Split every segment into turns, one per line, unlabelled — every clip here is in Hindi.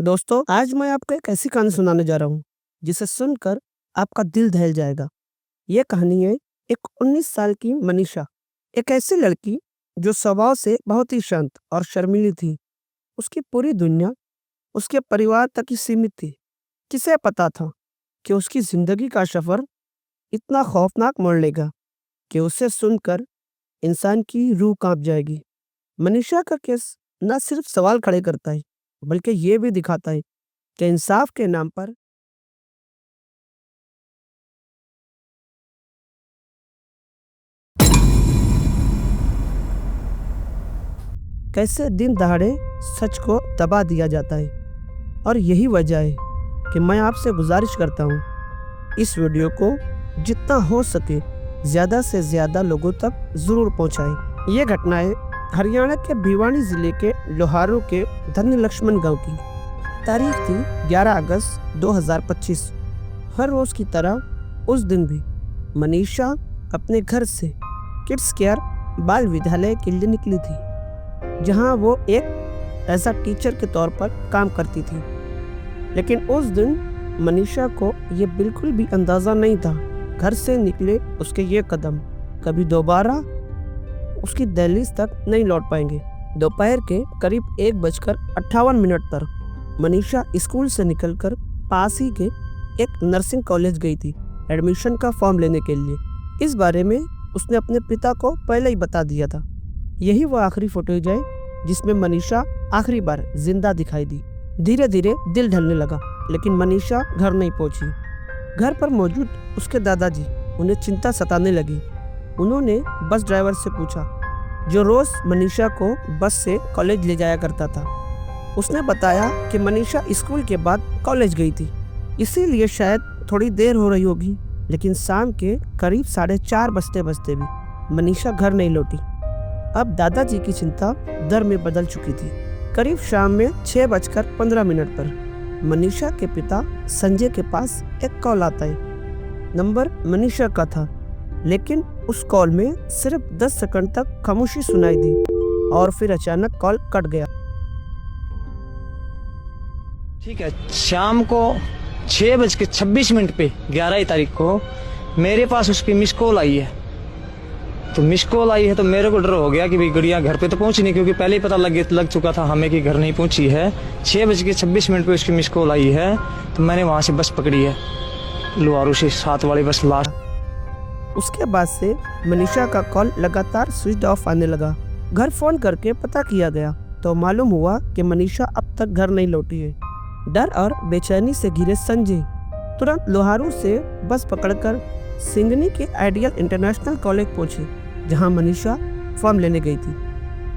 दोस्तों, आज मैं आपको एक ऐसी कहानी सुनाने जा रहा हूँ जिसे सुनकर आपका दिल दहल जाएगा। ये कहानी है एक 19 साल की मनीषा, एक ऐसी लड़की जो स्वभाव से बहुत ही शांत और शर्मीली थी। उसकी पूरी दुनिया उसके परिवार तक ही सीमित थी। किसे पता था कि उसकी जिंदगी का सफर इतना खौफनाक मोड़ लेगा कि उसे सुनकर इंसान की रूह कांप जाएगी। मनीषा का केस न सिर्फ सवाल खड़े करता है, बल्कि ये भी दिखाता है कि इंसाफ के नाम पर कैसे दिन दहाड़े सच को दबा दिया जाता है। और यही वजह है कि मैं आपसे गुजारिश करता हूँ, इस वीडियो को जितना हो सके ज़्यादा से ज़्यादा लोगों तक ज़रूर पहुँचाएं। ये घटनाएं हरियाणा के भिवानी ज़िले के लोहारू के धन्य लक्ष्मण गांव की। तारीख थी 11 अगस्त 2025। हर रोज़ की तरह उस दिन भी मनीषा अपने घर से किड्स केयर बाल विद्यालय के लिए निकली थी, जहां वो एक एज अ टीचर के तौर पर काम करती थी। लेकिन उस दिन मनीषा को ये बिल्कुल भी अंदाज़ा नहीं था घर से निकले उसके ये कदम कभी दोबारा उसकी दहलीज तक नहीं लौट पाएंगे। दोपहर के करीब 1:58 पर मनीषा स्कूल से निकलकर पास ही के एक नर्सिंग कॉलेज गई थी एडमिशन का फॉर्म लेने के लिए। इस बारे में उसने अपने पिता को पहले ही बता दिया था। यही वो आखिरी फुटेज है जिसमें मनीषा आखिरी बार जिंदा दिखाई दी। धीरे धीरे दिल ढलने लगा, लेकिन मनीषा घर नहीं पहुंची। घर पर मौजूद उसके दादाजी उन्हें चिंता सताने लगी। उन्होंने बस ड्राइवर से पूछा, जो रोज मनीषा को बस से कॉलेज ले जाया करता था। उसने बताया कि मनीषा स्कूल के बाद कॉलेज गई थी, इसीलिए शायद थोड़ी देर हो रही होगी। लेकिन शाम के करीब 4:30 बजते भी मनीषा घर नहीं लौटी। अब दादाजी की चिंता डर में बदल चुकी थी। करीब शाम में 6:15 पर मनीषा के पिता संजय के पास एक कॉल आता है। नंबर मनीषा का था, लेकिन उस कॉल में सिर्फ 10 सेकंड तक खामोशी सुनाई दी और फिर अचानक कॉल कट गया।
ठीक है, शाम को 6:26 पे 11 तारीख को मेरे पास उसकी मिस कॉल आई है। तो मिस कॉल आई है तो मेरे को डर हो गया कि भाई गुड़िया घर पे तो पहुंची नहीं, क्योंकि पहले ही पता लग चुका था हमें कि घर नहीं पहुंची है। 6:26 पे उसकी मिस कॉल आई है, तो मैंने वहां से बस पकड़ी है, लोहारू से 7 वाली बस लास्ट।
उसके बाद से मनीषा का कॉल लगातार स्विच ऑफ आने लगा। घर फोन करके पता किया गया तो मालूम हुआ कि मनीषा अब तक घर नहीं लौटी है। डर और बेचैनी से घिरे संजय तुरंत लोहारू से बस पकड़कर सिंगनी के आइडियल इंटरनेशनल कॉलेज पहुंचे, जहां मनीषा फॉर्म लेने गई थी।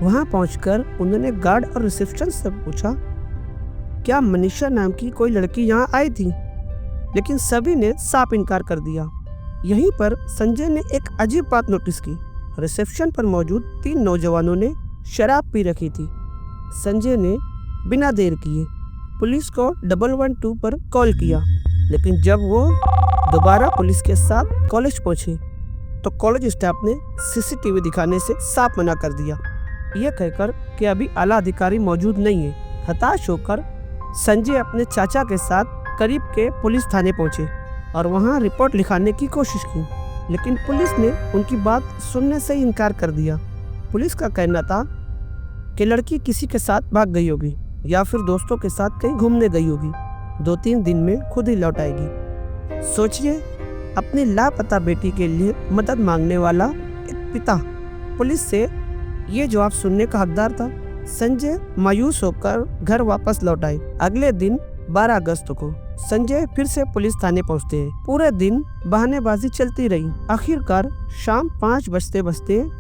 वहां पहुंचकर उन्होंने गार्ड और रिसेप्शन से पूछा, क्या मनीषा नाम की कोई लड़की यहां आई थी? लेकिन सभी ने साफ इनकार कर दिया। यहीं पर संजय ने एक अजीब बात नोटिस की। रिसेप्शन पर मौजूद 3 नौजवानों ने शराब पी रखी थी। संजय ने बिना देर किए पुलिस को 112 पर कॉल किया, लेकिन जब वो दोबारा पुलिस के साथ कॉलेज पहुंचे तो कॉलेज स्टाफ ने सीसीटीवी दिखाने से साफ मना कर दिया, यह कहकर कि अभी आला अधिकारी मौजूद नहीं है। हताश होकर संजय अपने चाचा के साथ करीब के पुलिस थाने पहुंचे और वहां रिपोर्ट लिखाने की कोशिश की, लेकिन पुलिस ने उनकी बात सुनने से इनकार कर दिया। पुलिस का कहना था कि लड़की किसी के साथ भाग गई होगी या फिर दोस्तों के साथ कहीं घूमने गई होगी। 2-3 दिन में खुद ही लौट आएगी। सोचिए, अपनी लापता बेटी के लिए मदद मांगने वाला एक पिता पुलिस से ये जवाब सुनने का हकदार था। संजय मायूस होकर घर वापस लौट आए। अगले दिन 12 अगस्त को संजय फिर से पुलिस थाने पहुंचते हैं। पूरे दिन बहानेबाजी चलती रही। आखिरकार शाम 5 बजते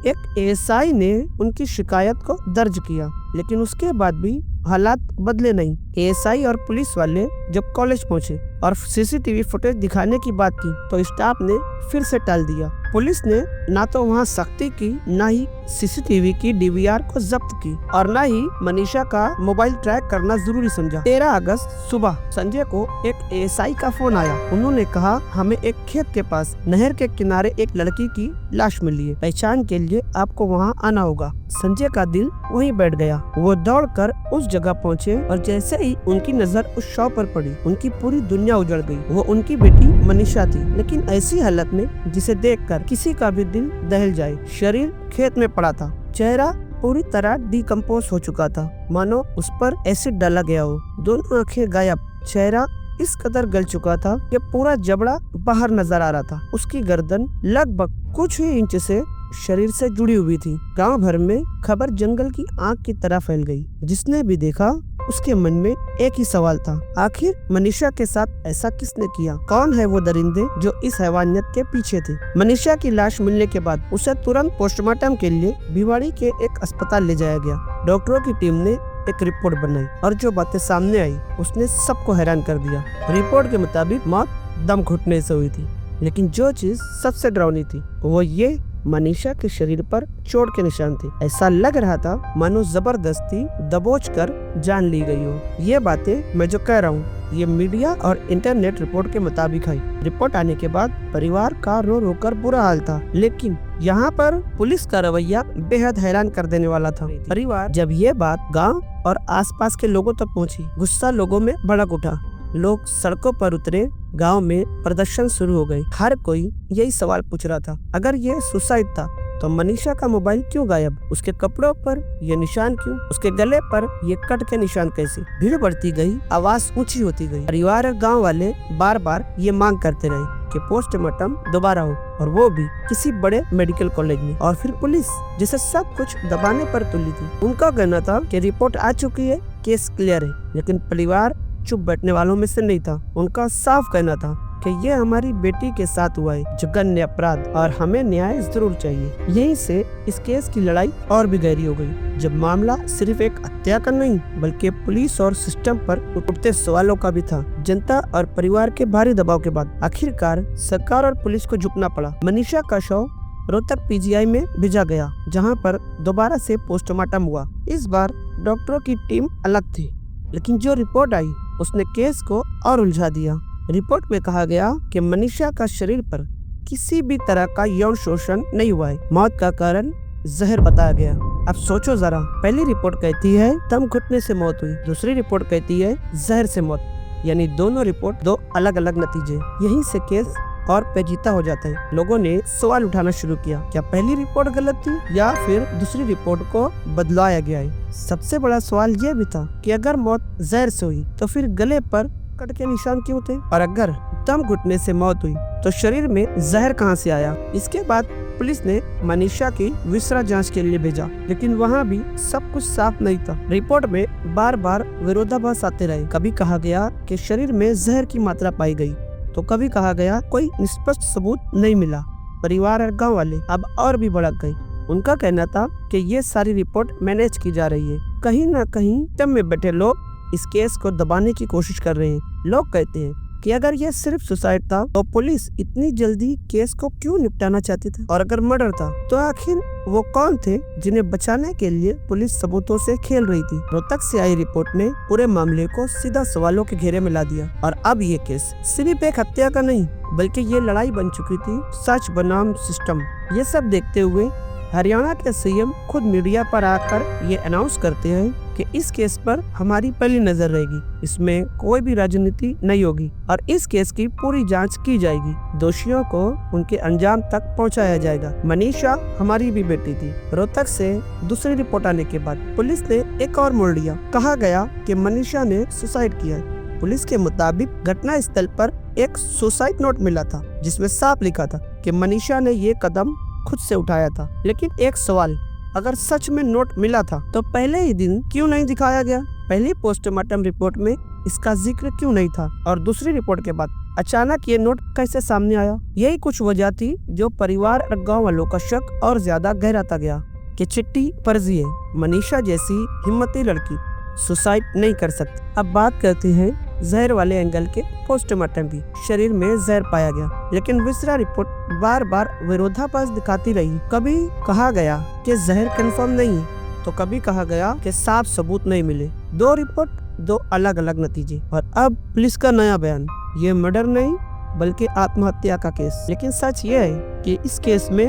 एक एएसआई ने उनकी शिकायत को दर्ज किया, लेकिन उसके बाद भी हालात बदले नहीं। एएसआई और पुलिस वाले जब कॉलेज पहुंचे और सीसीटीवी फुटेज दिखाने की बात की तो स्टाफ ने फिर से टाल दिया। पुलिस ने ना तो वहां सख्ती की, ना ही सीसीटीवी की डीवीआर को जब्त की और ना ही मनीषा का मोबाइल ट्रैक करना जरूरी समझा। 13 अगस्त सुबह संजय को एक एएसआई का फोन आया। उन्होंने कहा, हमें एक खेत के पास नहर के किनारे एक लड़की की लाश मिली है, पहचान के लिए आपको वहां आना होगा। संजय का दिल वहीं बैठ गया। वो दौड़कर उस जगह पहुंचे और जैसे ही उनकी नजर उस शव पर पड़ी, उनकी पूरी दुनिया उजड़ गई। वो उनकी बेटी मनीषा थी, लेकिन ऐसी हालत में जिसे देखकर किसी का भी दिल दहल जाए। शरीर खेत में पड़ा था, चेहरा पूरी तरह डिकम्पोज हो चुका था, मानो उस पर एसिड डाला गया हो। दोनों आंखें गायब, चेहरा इस कदर गल चुका था कि पूरा जबड़ा बाहर नजर आ रहा था। उसकी गर्दन लगभग कुछ ही इंच से शरीर से जुड़ी हुई थी। गांव भर में खबर जंगल की आग की तरह फैल गई। जिसने भी देखा उसके मन में एक ही सवाल था, आखिर मनीषा के साथ ऐसा किसने किया? कौन है वो दरिंदे जो इस हैवानियत के पीछे थे? मनीषा की लाश मिलने के बाद उसे तुरंत पोस्टमार्टम के लिए भिवाड़ी के एक अस्पताल ले जाया गया। डॉक्टरों की टीम ने एक रिपोर्ट बनाई और जो बातें सामने आई उसने सबको हैरान कर दिया। रिपोर्ट के मुताबिक मौत दम घुटने से हुई थी, लेकिन जो चीज सबसे डरावनी थी वो ये, मनीषा के शरीर पर चोट के निशान थे। ऐसा लग रहा था मानो जबरदस्ती दबोच कर जान ली गई हो। ये बातें मैं जो कह रहा हूँ ये मीडिया और इंटरनेट रिपोर्ट के मुताबिक है। रिपोर्ट आने के बाद परिवार का रो रो कर बुरा हाल था, लेकिन यहाँ पर पुलिस का रवैया बेहद हैरान कर देने वाला था। परिवार जब ये बात गांव और आसपास के लोगों तक पहुँची, गुस्सा लोगों में भड़क उठा। लोग सड़कों पर उतरे, गांव में प्रदर्शन शुरू हो गए। हर कोई यही सवाल पूछ रहा था, अगर ये सुसाइड था तो मनीषा का मोबाइल क्यों गायब? उसके कपड़ों पर ये निशान क्यों? उसके गले पर ये कट के निशान कैसे? भीड़ बढ़ती गई, आवाज ऊंची होती गई। परिवार और गांव वाले बार बार ये मांग करते रहे कि पोस्टमार्टम दोबारा हो, और वो भी किसी बड़े मेडिकल कॉलेज में। और फिर पुलिस जिसे सब कुछ दबाने पर तुली थी, उनका कहना था कि रिपोर्ट आ चुकी है, केस क्लियर है। लेकिन परिवार चुप बैठने वालों में से नहीं था। उनका साफ कहना था कि ये हमारी बेटी के साथ हुआ है, जघन्य अपराध, और हमें न्याय जरूर चाहिए। यहीं से इस केस की लड़ाई और भी गहरी हो गई, जब मामला सिर्फ एक हत्या का नहीं बल्कि पुलिस और सिस्टम पर उठते सवालों का भी था। जनता और परिवार के भारी दबाव के बाद आखिरकार सरकार और पुलिस को झुकना पड़ा। मनीषा का शव रोहतक पीजीआई में भेजा गया, जहाँ पर दोबारा से पोस्टमार्टम हुआ। इस बार डॉक्टरों की टीम अलग थी, लेकिन जो रिपोर्ट आई उसने केस को और उलझा दिया। रिपोर्ट में कहा गया कि मनीषा का शरीर पर किसी भी तरह का यौन शोषण नहीं हुआ है। मौत का कारण जहर बताया गया। अब सोचो जरा, पहली रिपोर्ट कहती है दम घुटने से मौत हुई, दूसरी रिपोर्ट कहती है जहर से मौत, यानी दोनों रिपोर्ट दो अलग अलग नतीजे। यहीं से केस और पेचीदा हो जाता है। लोगों ने सवाल उठाना शुरू किया, क्या पहली रिपोर्ट गलत थी या फिर दूसरी रिपोर्ट को बदलाया गया है? सबसे बड़ा सवाल ये भी था कि अगर मौत जहर से हुई तो फिर गले पर कट के निशान क्यों थे, और अगर दम घुटने से मौत हुई तो शरीर में जहर कहां से आया? इसके बाद पुलिस ने मनीषा की विसरा जांच के लिए भेजा, लेकिन वहां भी सब कुछ साफ नहीं था। रिपोर्ट में बार बार विरोधाभास आते रहे। कभी कहा गया कि शरीर में जहर की मात्रा पाई गई, तो कभी कहा गया कोई निष्पक्ष सबूत नहीं मिला। परिवार और गांव वाले अब और भी भड़क गए। उनका कहना था कि ये सारी रिपोर्ट मैनेज की जा रही है। कहीं न कहीं टीम में बैठे लोग इस केस को दबाने की कोशिश कर रहे हैं। लोग कहते हैं कि अगर ये सिर्फ सुसाइड था तो पुलिस इतनी जल्दी केस को क्यों निपटाना चाहती थी, और अगर मर्डर था तो आखिर वो कौन थे जिन्हें बचाने के लिए पुलिस सबूतों से खेल रही थी? रोहतक से आई रिपोर्ट ने पूरे मामले को सीधा सवालों के घेरे में ला दिया, और अब ये केस सिर्फ एक हत्या का नहीं बल्कि ये लड़ाई बन चुकी थी सच बनाम सिस्टम। ये सब देखते हुए हरियाणा के सीएम खुद मीडिया पर आकर ये अनाउंस करते हैं कि इस केस पर हमारी पहली नजर रहेगी, इसमें कोई भी राजनीति नहीं होगी और इस केस की पूरी जांच की जाएगी। दोषियों को उनके अंजाम तक पहुंचाया जाएगा। मनीषा हमारी भी बेटी थी। रोहतक से दूसरी रिपोर्ट आने के बाद पुलिस ने एक और मोड़ लिया। कहा गया कि मनीषा ने सुसाइड किया है। पुलिस के मुताबिक घटना स्थल पर एक सुसाइड नोट मिला था, जिसमें साफ लिखा था कि मनीषा ने ये कदम खुद से उठाया था। लेकिन एक सवाल, अगर सच में नोट मिला था तो पहले ही दिन क्यों नहीं दिखाया गया? पहली पोस्टमार्टम रिपोर्ट में इसका जिक्र क्यों नहीं था, और दूसरी रिपोर्ट के बाद अचानक ये नोट कैसे सामने आया? यही कुछ वजह थी जो परिवार और गांव वालों का शक और ज्यादा गहराता गया कि चिट्ठी फर्जी है। मनीषा जैसी हिम्मती लड़की सुसाइड नहीं कर सकती। अब बात करते हैं जहर वाले एंगल के पोस्टमार्टम भी शरीर में जहर पाया गया, लेकिन विसरा रिपोर्ट बार बार विरोधाभास दिखाती रही। कभी कहा गया कि जहर कंफर्म नहीं, तो कभी कहा गया कि साफ सबूत नहीं मिले। 2 रिपोर्ट, 2 अलग अलग नतीजे। और अब पुलिस का नया बयान, ये मर्डर नहीं बल्कि आत्महत्या का केस। लेकिन सच ये है कि इस केस में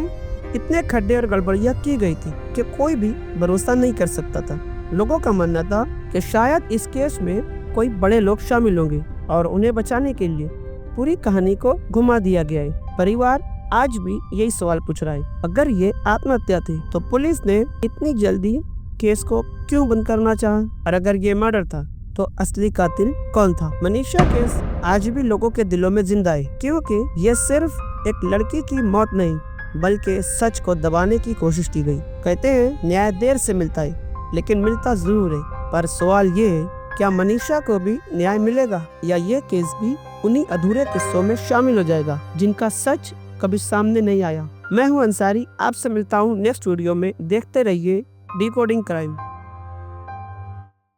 इतने खड्डे और गड़बड़ियां की गई थी कि कोई भी भरोसा नहीं कर सकता था। लोगों का मानना था कि शायद इस केस में कोई बड़े लोग शामिल होंगे और उन्हें बचाने के लिए पूरी कहानी को घुमा दिया गया है। परिवार आज भी यही सवाल पूछ रहा है, अगर ये आत्महत्या थी तो पुलिस ने इतनी जल्दी केस को क्यों बंद करना चाहा, और अगर ये मर्डर था तो असली कातिल कौन था। मनीषा केस आज भी लोगों के दिलों में जिंदा है, क्योंकि ये सिर्फ एक लड़की की मौत नहीं बल्कि सच को दबाने की कोशिश की गई। कहते हैं न्याय देर से मिलता है, लेकिन मिलता जरूर है। पर सवाल ये है, क्या मनीषा को भी न्याय मिलेगा, या ये केस भी उन्हीं अधूरे किस्सों में शामिल हो जाएगा जिनका सच कभी सामने नहीं आया। मैं हूं अंसारी, आपसे मिलता हूं नेक्स्ट वीडियो में। देखते रहिए डिकोडिंग क्राइम।